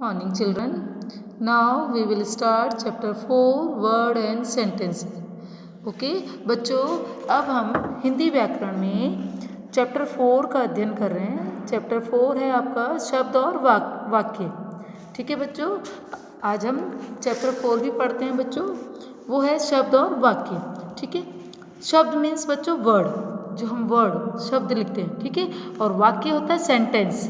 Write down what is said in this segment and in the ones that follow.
Morning children. Now we will start chapter 4 word and sentences. Okay बच्चों, अब हम हिंदी व्याकरण में चैप्टर 4 का अध्ययन कर रहे हैं। चैप्टर 4 है आपका शब्द और वाक्य। ठीक है बच्चों, आज हम चैप्टर 4 भी पढ़ते हैं बच्चों। वो है शब्द और वाक्य। ठीक है, शब्द मीन्स बच्चों वर्ड, जो हम वर्ड शब्द लिखते हैं। ठीक है, और वाक्य होता है सेंटेंस।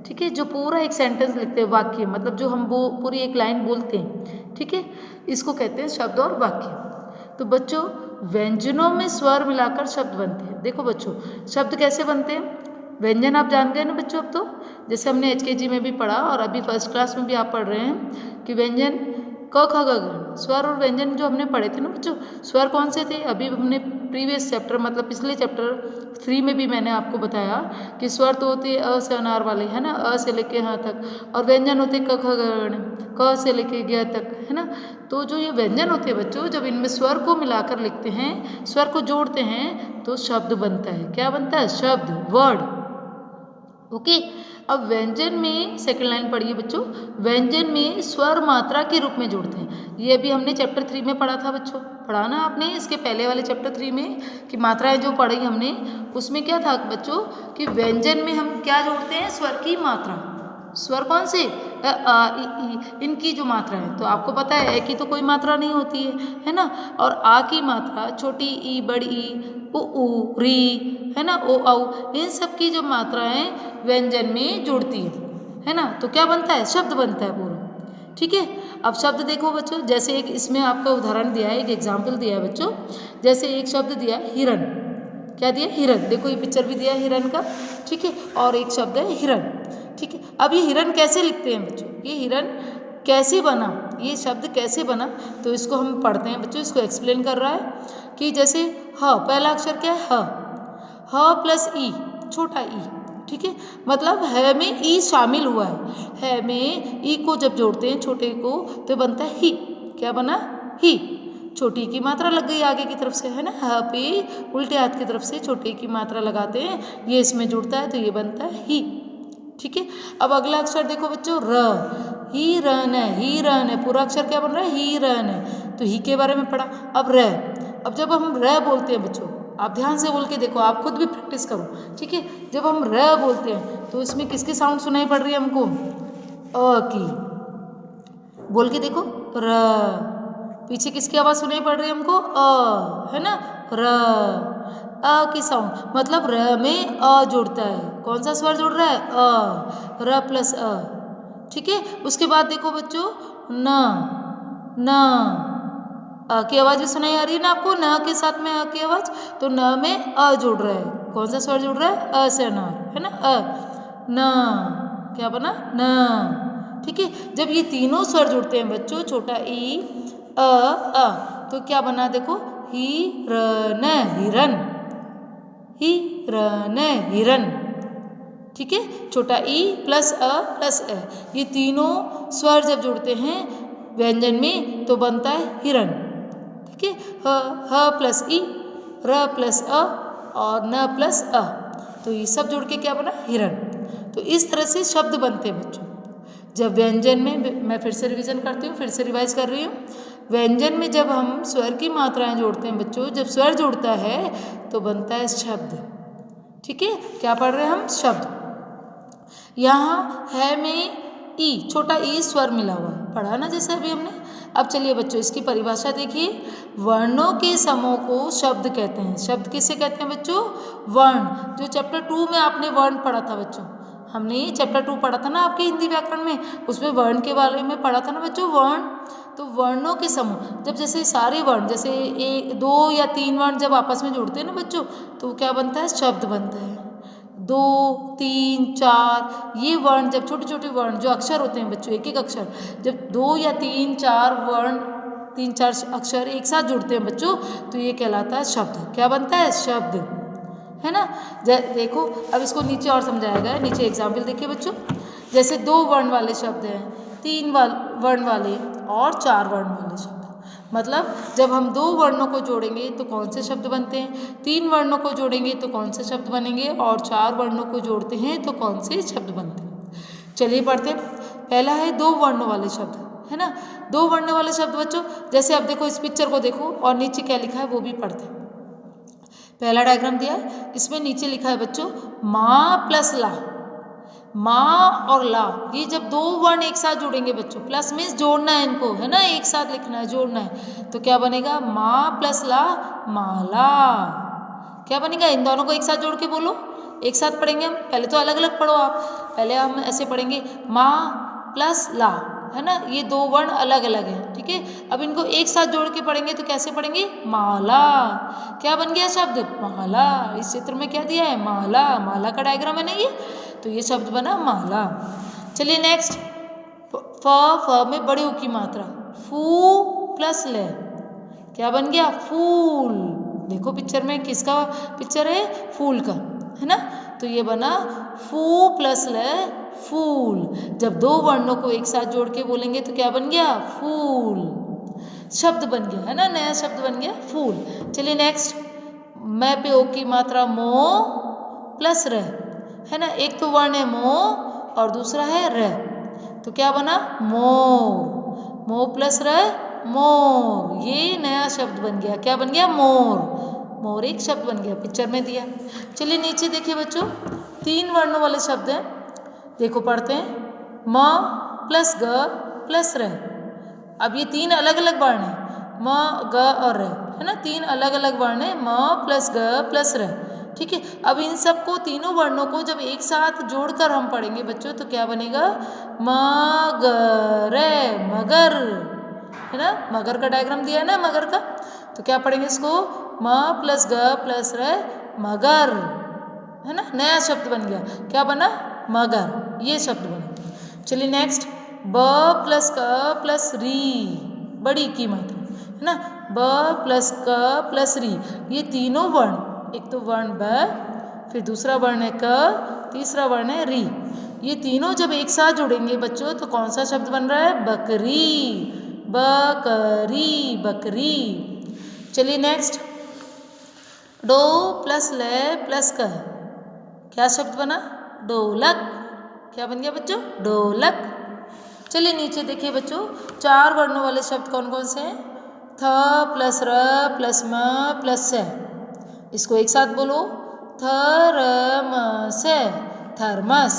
ठीक है, जो पूरा एक सेंटेंस लिखते हैं, वाक्य मतलब जो हम वो पूरी एक लाइन बोलते हैं। ठीक है, इसको कहते हैं शब्द और वाक्य। तो बच्चों, व्यंजनों में स्वर मिलाकर शब्द बनते हैं। देखो बच्चों, शब्द कैसे बनते हैं, व्यंजन आप जान गए ना बच्चों। अब तो जैसे हमने HKG में भी पढ़ा और अभी फर्स्ट क्लास में भी आप पढ़ रहे हैं कि व्यंजन क ख ग घ, स्वर और व्यंजन जो हमने पढ़े थे ना बच्चों। स्वर कौन से थे, अभी हमने प्रीवियस चैप्टर मतलब पिछले चैप्टर 3 में भी मैंने आपको बताया कि स्वर तो होते हैं अ से अनार वाले, है ना, अ से लेके हाँ तक, और व्यंजन होते क ख ग घ, क से लेके ग तक, है ना। तो जो ये व्यंजन होते हैं बच्चों, जब इनमें स्वर को मिलाकर लिखते हैं, स्वर को जोड़ते हैं तो शब्द बनता है। क्या बनता है, शब्द, वर्ड। ओके, अब व्यंजन में सेकंड लाइन पढ़िए बच्चों। व्यंजन में स्वर मात्रा के रूप में जोड़ते हैं। ये अभी हमने चैप्टर 3 में पढ़ा था बच्चों, पढ़ा ना आपने इसके पहले वाले चैप्टर 3 में कि मात्राएं जो पढ़ी हमने, उसमें क्या था बच्चों कि व्यंजन में हम क्या जोड़ते हैं, स्वर की मात्रा। स्वर कौन से, अ आ इ ई, इनकी जो मात्रा है। तो आपको पता है की तो कोई मात्रा नहीं होती है ना। और आ की मात्रा छोटी ई, बड़ी ई, उ री, है ना, ओ औ, इन सब की जो मात्राएं व्यंजन में जुड़ती है ना। तो क्या बनता है, शब्द बनता है पूरा। ठीक है, अब शब्द देखो बच्चों, जैसे एक इसमें आपका उदाहरण दिया है, एक एग्जाम्पल दिया है बच्चों। जैसे एक शब्द दिया हिरन, क्या दिया, हिरन। देखो ये पिक्चर भी दिया है हिरन का। ठीक है, और एक शब्द है हिरन। ठीक है, अब ये हिरन कैसे लिखते हैं बच्चों, ये हिरन कैसे बना, ये शब्द कैसे बना, तो इसको हम पढ़ते हैं बच्चों। इसको एक्सप्लेन कर रहा है कि जैसे ह, पहला अक्षर क्या है, ह प्लस ई, छोटा ई। ठीक है, मतलब है में ई शामिल हुआ है में ई को जब जोड़ते हैं छोटे को तो बनता है ही। क्या बना, ही। छोटी की मात्रा लग गई आगे की तरफ से, है ना, ह पे उल्टे हाथ की तरफ से छोटे की मात्रा लगाते हैं, ये इसमें जुड़ता है तो ये बनता है ही। ठीक है, अब अगला अक्षर देखो बच्चों, र, ही रन है, ही रन है, पूरा अक्षर क्या बन रहा है, ही रन है। तो ही के बारे में पढ़ा। अब र, अब जब हम र बोलते हैं बच्चों, आप ध्यान से बोल के देखो, आप खुद भी प्रैक्टिस करो। ठीक है, जब हम र बोलते हैं तो इसमें किसकी साउंड सुनाई पड़ रही है हमको, अ की। बोल के देखो, र, पीछे किसकी आवाज़ सुनाई पड़ रही है हमको, अ, है ना, र, अ की साउंड, मतलब र में अ जुड़ता है। कौन सा स्वर जुड़ रहा है, अ, र प्लस अ। ठीक है, उसके बाद देखो बच्चों, न, न, अ की आवाज़ भी सुनाई आ रही है ना आपको, न के साथ में अ की आवाज़, तो न में अ जुड़ रहा है। कौन सा स्वर जुड़ रहा है, अ से अनार, है ना, अ, न, क्या बना, न। ठीक है, जब ये तीनों स्वर जुड़ते हैं बच्चों, छोटा ई, अ, तो क्या बना देखो, ही रन, हिरन, ही रन, हिरन। ठीक है, छोटा ई प्लस अ, ये तीनों स्वर जब जुड़ते हैं व्यंजन में तो बनता है हिरन। ठीक है, ह प्लस ई, र प्लस अ और न प्लस अ, तो ये सब जुड़ के क्या बना, हिरन। तो इस तरह से शब्द बनते हैं बच्चों। जब व्यंजन में, मैं फिर से रिवीजन करती हूँ, फिर से रिवाइज कर रही हूँ। व्यंजन में जब हम स्वर की मात्राएं जोड़ते हैं बच्चों, जब स्वर जुड़ता है तो बनता है शब्द। ठीक है, क्या पढ़ रहे हैं हम, शब्द। यहाँ है में ई, छोटा ई स्वर मिला हुआ है, पढ़ा ना जैसे अभी हमने। अब चलिए बच्चों इसकी परिभाषा देखिए। वर्णों के समूह को शब्द कहते हैं। शब्द किसे कहते हैं बच्चों, वर्ण। जो चैप्टर 2 में आपने वर्ण पढ़ा था बच्चों, हमने चैप्टर 2 पढ़ा था ना आपके हिंदी व्याकरण में, उसमें वर्ण के बारे में पढ़ा था ना बच्चों, वर्ण। तो वर्णों के समूह, जब जैसे सारे वर्ण, जैसे एक, दो या तीन वर्ण जब आपस में जुड़ते हैं ना बच्चों, तो क्या बनता है, शब्द बनता है। 2, 3, 4 ये वर्ण, जब छोटे छोटे वर्ण जो अक्षर होते हैं बच्चों, एक एक अक्षर, जब 2 या 3, 4 वर्ण, 3, 4 अक्षर एक साथ जुड़ते हैं बच्चों, तो ये कहलाता है शब्द। क्या बनता है, शब्द, है ना। देखो अब इसको नीचे और समझाया गया है, नीचे एग्जाम्पल देखिए बच्चों। जैसे 2 वर्ण वाले शब्द हैं, 3 वर्ण वाले और 4 वर्ण वाले शब्द। मतलब जब हम 2 वर्णों को जोड़ेंगे तो कौन से शब्द बनते हैं, 3 वर्णों को जोड़ेंगे तो कौन से शब्द बनेंगे, और 4 वर्णों को जोड़ते हैं तो कौन से शब्द बनते हैं। चलिए पढ़ते हैं। पहला है दो वर्णों वाले शब्द, है ना। दो वर्णों वाले शब्द बच्चों, जैसे अब देखो इस पिक्चर को देखो और नीचे क्या लिखा है वो भी पढ़ते हैं। पहला डायग्राम दिया है, इसमें नीचे लिखा है बच्चों माँ प्लस ला। माँ और ला, ये जब दो वर्ण एक साथ जोड़ेंगे बच्चों, प्लस मीन्स जोड़ना है इनको, है ना, एक साथ लिखना है, जोड़ना है, तो क्या बनेगा माँ प्लस ला माला। क्या बनेगा, इन दोनों को एक साथ जोड़ के बोलो, एक साथ पढ़ेंगे हम। पहले तो अलग अलग पढ़ो आप, पहले हम ऐसे पढ़ेंगे माँ प्लस ला, है ना, ये दो वर्ण अलग अलग हैं, ठीक है। अब इनको एक साथ जोड़ के पढ़ेंगे तो कैसे पढ़ेंगे, माला। क्या बन गया शब्द, माला। इस चित्र में क्या दिया है, माला, माला का डायग्राम है ना ये, तो ये शब्द बना माला। चलिए नेक्स्ट, फ में बड़े ऊ की मात्रा, फू प्लस ले, क्या बन गया, फूल। देखो पिक्चर में किसका पिक्चर है, फूल का, है ना, तो ये बना फू प्लस ले फूल। जब दो वर्णों को एक साथ जोड़ के बोलेंगे तो क्या बन गया, फूल, शब्द बन गया, है ना, नया शब्द बन गया फूल। चलिए नेक्स्ट, मैं पे ओ की मात्रा मो प्लस र, है ना, एक तो वर्ण है मो और दूसरा है र, तो क्या बना मोर। मो प्लस र मोर, ये नया शब्द बन गया, क्या बन गया, मोर। मोर एक शब्द बन गया, पिक्चर में दिया। चलिए नीचे देखिए बच्चों, तीन वर्णों वाले शब्द हैं, देखो पढ़ते हैं, म प्लस ग प्लस र। अब ये तीन अलग अलग वर्ण हैं, म ग और र, है ना, तीन अलग अलग वर्ण है, म प्लस ग प्लस र, ठीक है। अब इन सबको तीनों वर्णों को जब एक साथ जोड़कर हम पढ़ेंगे बच्चों तो क्या बनेगा, मगर, मगर, है ना, मगर का डायग्राम दिया है ना, मगर का, तो क्या पढ़ेंगे इसको, म प्लस ग प्लस र मगर, है ना, नया शब्द बन गया, क्या बना, मगर, ये शब्द बना। चलिए नेक्स्ट, ब प्लस क प्लस री, बड़ी की मात्रा, है ना, ब प्लस क प्लस री, ये तीनों वर्ण, एक तो वर्ण ब, फिर दूसरा वर्ण है क, तीसरा वर्ण है री, ये तीनों जब एक साथ जुड़ेंगे बच्चों तो कौन सा शब्द बन रहा है, बकरी, बकरी, बकरी। चलिए नेक्स्ट, डो प्लस ले प्लस क, क्या शब्द बना, ढोलक, क्या बन गया बच्चों, ढोलक। चलिए नीचे देखिए बच्चों, चार वर्णों वाले शब्द कौन कौन से हैं, थ प्लस र प्लस म प्लस से, इसको एक साथ बोलो, थर्मस, थर्मस,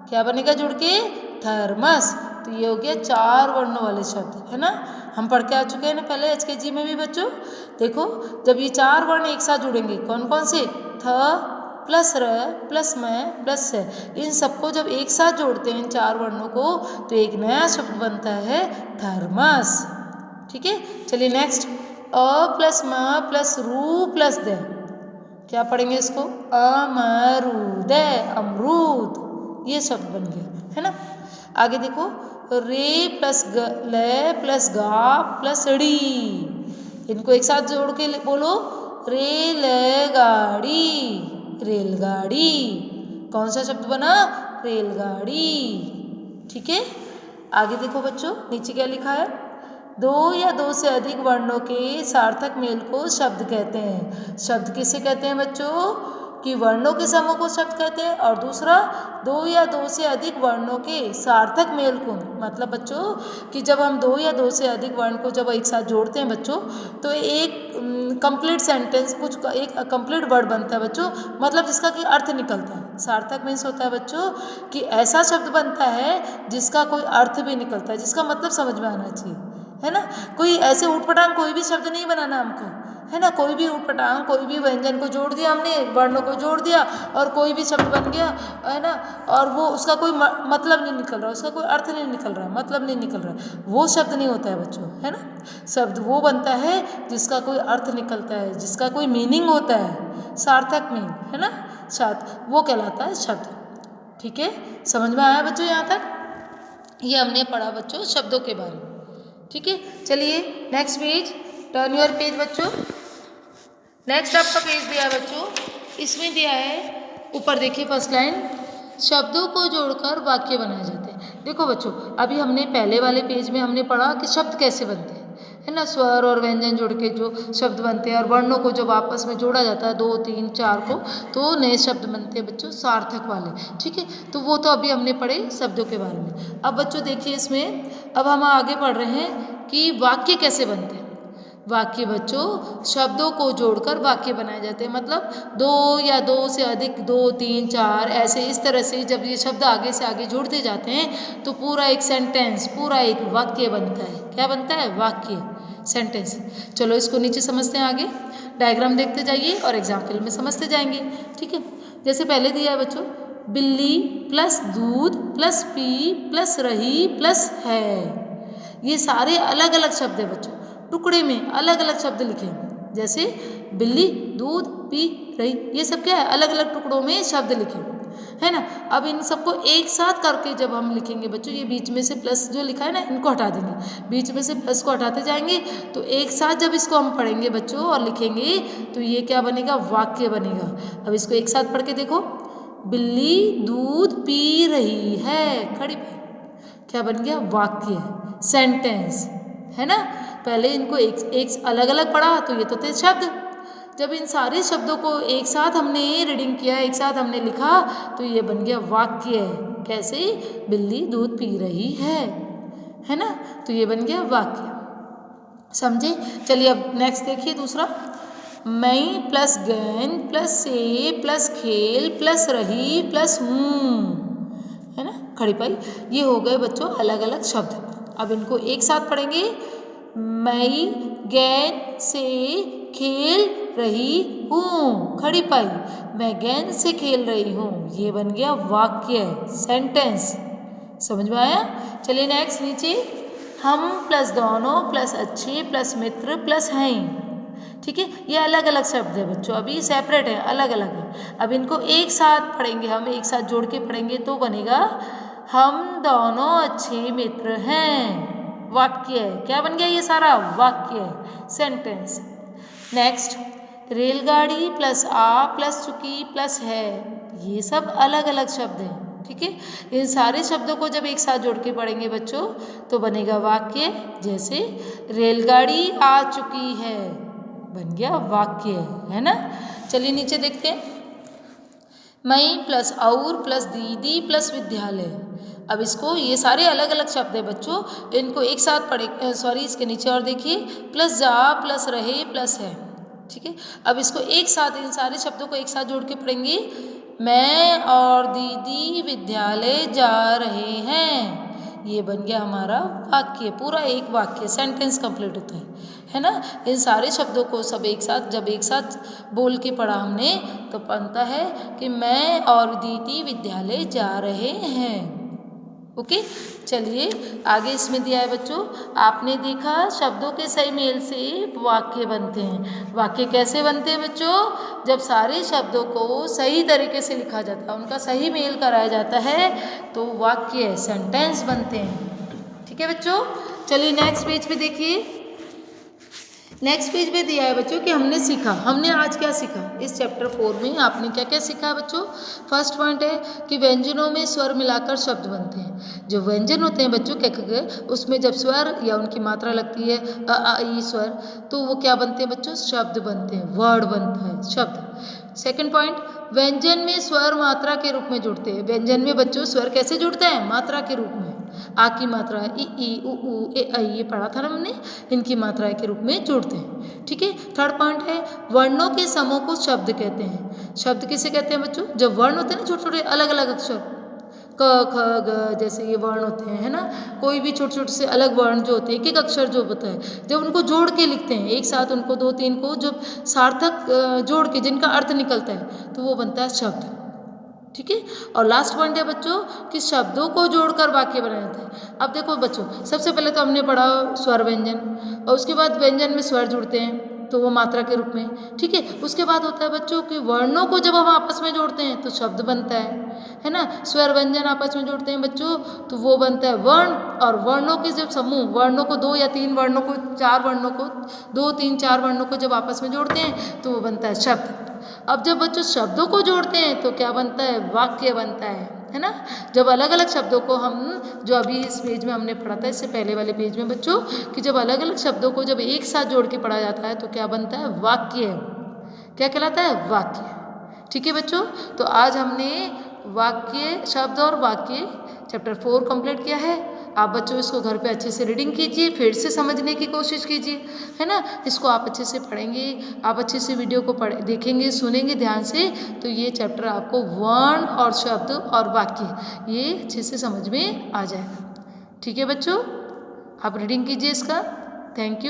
क्या बनेगा जुड़ के, थर्मस। तो ये हो गया चार वर्णों वाले शब्द, है ना, हम पढ़ के आ चुके हैं ना पहले HKG में भी बच्चों। देखो जब ये चार वर्ण एक साथ जुड़ेंगे, कौन कौन से, थ प्लस र प्लस म प्लस से, इन सबको जब एक साथ जोड़ते हैं इन चार वर्णों को तो एक नया शब्द बनता है थर्मस, ठीक है। चलिए नेक्स्ट, अ प्लस म प्लस रू प्लस द, क्या पढ़ेंगे इसको, अमरूद, अमरूद, ये शब्द बन गया, है ना। आगे देखो, रे प्लस ग ले प्लस गा प्लस ड़ी, इनको एक साथ जोड़ के बोलो, रेलगाड़ी, रेलगाड़ी, कौन सा शब्द बना, रेलगाड़ी, ठीक है। आगे देखो बच्चों, नीचे क्या लिखा है, दो या दो से अधिक वर्णों के सार्थक मेल को शब्द कहते हैं। शब्द किसे कहते हैं बच्चों, कि वर्णों के समूह को शब्द कहते हैं, और दूसरा दो या दो से अधिक वर्णों के सार्थक मेल को, मतलब बच्चों कि जब हम दो या दो से अधिक वर्ण को जब एक साथ जोड़ते हैं बच्चों तो एक कंप्लीट सेंटेंस, कुछ एक कंप्लीट वर्ड बनता है बच्चों, मतलब जिसका कि अर्थ निकलता है। सार्थक मीन्स होता है बच्चों कि ऐसा शब्द बनता है जिसका कोई अर्थ भी निकलता है, जिसका मतलब समझ में आना चाहिए, है ना। कोई ऐसे ऊटपटांग कोई भी शब्द नहीं बनाना हमको, है ना, कोई भी ऊटपटांग कोई भी व्यंजन को जोड़ दिया हमने, वर्णों को जोड़ दिया और कोई भी शब्द बन गया, है ना, और वो उसका कोई मतलब नहीं निकल रहा, उसका कोई अर्थ नहीं निकल रहा, मतलब नहीं निकल रहा, वो शब्द नहीं होता है बच्चों, है ना। शब्द वो बनता है जिसका कोई अर्थ निकलता है, जिसका कोई मीनिंग होता है, सार्थक मीन, है ना, शब्द वो कहलाता है शब्द, ठीक है। समझ में आया बच्चों यहाँ तक, ये हमने पढ़ा बच्चों शब्दों के बारे में, ठीक है। चलिए next page, turn your page बच्चों। नेक्स्ट आपका पेज दिया है बच्चों, इसमें दिया है ऊपर देखिए फर्स्ट लाइन, शब्दों को जोड़कर वाक्य बनाए जाते हैं। देखो बच्चों अभी हमने पहले वाले पेज में हमने पढ़ा कि शब्द कैसे बनते हैं, है ना। स्वर और व्यंजन जोड़ के जो शब्द बनते हैं और वर्णों को जब आपस में जोड़ा जाता है 2 3 4 को, तो नए शब्द बनते हैं बच्चों सार्थक वाले। ठीक है, तो वो तो अभी हमने पढ़े शब्दों के बारे में। अब बच्चों देखिए इसमें, अब हम आगे पढ़ रहे हैं कि वाक्य कैसे बनते हैं। वाक्य बच्चों शब्दों को जोड़कर वाक्य बनाए जाते हैं, मतलब 2 या 2 से अधिक, 2 3 4 ऐसे इस तरह से जब ये शब्द आगे से आगे जुड़ते जाते हैं तो पूरा एक सेंटेंस, पूरा एक वाक्य बनता है। क्या बनता है? वाक्य, सेंटेंस। चलो इसको नीचे समझते हैं, आगे डायग्राम देखते जाइए और एग्जाम्पल में समझते जाएंगे। ठीक है, जैसे पहले दिया है बच्चों, बिल्ली प्लस दूध प्लस पी प्लस रही प्लस है। ये सारे अलग अलग शब्द है बच्चों, टुकड़े में अलग अलग शब्द लिखे हैं। जैसे बिल्ली, दूध, पी, रही, ये सब क्या है? अलग अलग टुकड़ों में शब्द लिखे, है ना। अब इन सबको एक साथ करके जब हम लिखेंगे बच्चों, ये बीच में से प्लस जो लिखा है ना, इनको हटा देंगे, बीच में से प्लस को हटाते जाएंगे, तो एक साथ जब इसको हम पढ़ेंगे बच्चों और लिखेंगे तो ये क्या बनेगा? वाक्य बनेगा। अब इसको एक साथ पढ़ के देखो, बिल्ली दूध पी रही है, खड़ी पे, क्या बन गया? वाक्य, सेंटेंस, है ना। पहले इनको एक अलग अलग पढ़ा तो ये तो थे शब्द, जब इन सारे शब्दों को एक साथ हमने रीडिंग किया, एक साथ हमने लिखा, तो ये बन गया वाक्य। कैसे? बिल्ली दूध पी रही है ना, तो ये बन गया वाक्य। समझे? चलिए अब नेक्स्ट देखिए दूसरा, मैं प्लस गेंद प्लस से प्लस खेल प्लस रही प्लस हूँ, है ना, खड़ी पाई। ये हो गए बच्चों अलग अलग शब्द। अब इनको एक साथ पढ़ेंगे, मैं गेंद से खेल रही हूँ, खड़ी पाई, मैं गेंद से खेल रही हूँ, ये बन गया वाक्य, सेंटेंस। समझ में आया? चलिए नेक्स्ट नीचे, हम प्लस दोनों प्लस अच्छे प्लस मित्र प्लस हैं। ठीक है, ये अलग अलग शब्द है बच्चों, अभी सेपरेट है, अलग अलग है। अब इनको एक साथ पढ़ेंगे, हम एक साथ जोड़ के पढ़ेंगे तो बनेगा हम दोनों अच्छे मित्र हैं, वाक्य है। क्या बन गया? ये सारा वाक्य है, सेंटेंस। नेक्स्ट, रेलगाड़ी प्लस आ प्लस चुकी प्लस है, ये सब अलग अलग शब्द हैं। ठीक है, इन सारे शब्दों को जब एक साथ जोड़ के पढ़ेंगे बच्चों तो बनेगा वाक्य। जैसे रेलगाड़ी आ चुकी है, बन गया वाक्य, है ना। चलिए नीचे देखते हैं, मैं प्लस और प्लस दीदी प्लस विद्यालय। अब इसको, ये सारे अलग अलग शब्द है बच्चों, इनको एक साथ पढ़े, सॉरी इसके नीचे और देखिए, प्लस जा प्लस रहे प्लस है। ठीक है, अब इसको एक साथ, इन सारे शब्दों को एक साथ जोड़ के पढ़ेंगे, मैं और दीदी विद्यालय जा रहे हैं, ये बन गया हमारा वाक्य, पूरा एक वाक्य, सेंटेंस कंप्लीट होता है ना। इन सारे शब्दों को सब एक साथ, जब एक साथ बोल के पढ़ा हमने तो बनता है कि मैं और दीदी विद्यालय जा रहे हैं। ओके, चलिए आगे इसमें दिया है बच्चों, आपने देखा शब्दों के सही मेल से वाक्य बनते हैं। वाक्य कैसे बनते हैं बच्चों? जब सारे शब्दों को सही तरीके से लिखा जाता है, उनका सही मेल कराया जाता है तो वाक्य, सेंटेंस बनते हैं। ठीक है बच्चों, चलिए नेक्स्ट पेज पे देखिए। नेक्स्ट पेज पे दिया है बच्चों कि हमने सीखा, हमने आज क्या सीखा इस चैप्टर 4 में, आपने क्या क्या सीखा बच्चों। फर्स्ट पॉइंट है कि व्यंजनों में स्वर मिलाकर शब्द बनते हैं। जो व्यंजन होते हैं बच्चों के, उसमें जब स्वर या उनकी मात्रा लगती है अ आ ई स्वर, तो वो क्या बनते हैं बच्चों? शब्द बनते हैं, वर्ड बनता है, शब्द। सेकंड पॉइंट, व्यंजन में स्वर मात्रा के रूप में जुड़ते हैं। व्यंजन में बच्चों स्वर कैसे जुड़ते हैं? मात्रा के रूप में। आ की मात्रा इ ई उ ऊ ए ऐ, ये पढ़ा था ना हमने, इनकी मात्रा के रूप में जोड़ते हैं। ठीक है, थर्ड पॉइंट है वर्णों के समूह को शब्द कहते हैं। शब्द किसे कहते हैं बच्चों? जब वर्ण होते हैं ना, छोटे छोटे अलग अलग अक्षर, क ख ग, जैसे ये वर्ण होते हैं, है ना। कोई भी छोटे छोटे से अलग वर्ण जो होते हैं, एक एक अक्षर जो होता है, जब उनको जोड़ के लिखते हैं एक साथ, उनको 2 3 को जब सार्थक जोड़ के जिनका अर्थ निकलता है तो वो बनता है शब्द। ठीक है, और लास्ट पॉइंट है बच्चों कि शब्दों को जोड़कर वाक्य बनाए जाते हैं। अब देखो बच्चों, सबसे पहले तो हमने पढ़ा स्वर व्यंजन, और उसके बाद व्यंजन में स्वर जुड़ते हैं तो वो मात्रा के रूप में। ठीक है, उसके बाद होता है बच्चों कि वर्णों को जब हम आपस में जोड़ते हैं तो शब्द बनता है ना। स्वर व्यंजन आपस में जोड़ते हैं बच्चों तो वो बनता है वर्ण, और वर्णों के जब समूह, वर्णों को 2 या 3 वर्णों को, 4 वर्णों को, 2 3 4 वर्णों को जब आपस में जोड़ते हैं तो वो बनता है शब्द। अब जब बच्चों शब्दों को जोड़ते हैं तो क्या बनता है? वाक्य बनता है। है ना। जब अलग अलग शब्दों को हम, जो अभी इस पेज में हमने पढ़ा था, इससे पहले वाले पेज में बच्चों, कि जब अलग अलग शब्दों को जब एक साथ जोड़ के पढ़ा जाता है तो क्या बनता है, वाक्य। क्या कहलाता है, वाक्य। ठीक है बच्चों, तो आज हमने वाक्य, शब्द और वाक्य चैप्टर 4 कंप्लीट किया है। आप बच्चों इसको घर पे अच्छे से रीडिंग कीजिए, फिर से समझने की कोशिश कीजिए, है ना। इसको आप अच्छे से पढ़ेंगे, आप अच्छे से वीडियो को देखेंगे, सुनेंगे ध्यान से, तो ये चैप्टर आपको वर्ण और शब्द और वाक्य ये अच्छे से समझ में आ जाएगा। ठीक है बच्चों, आप रीडिंग कीजिए इसका। Thank you.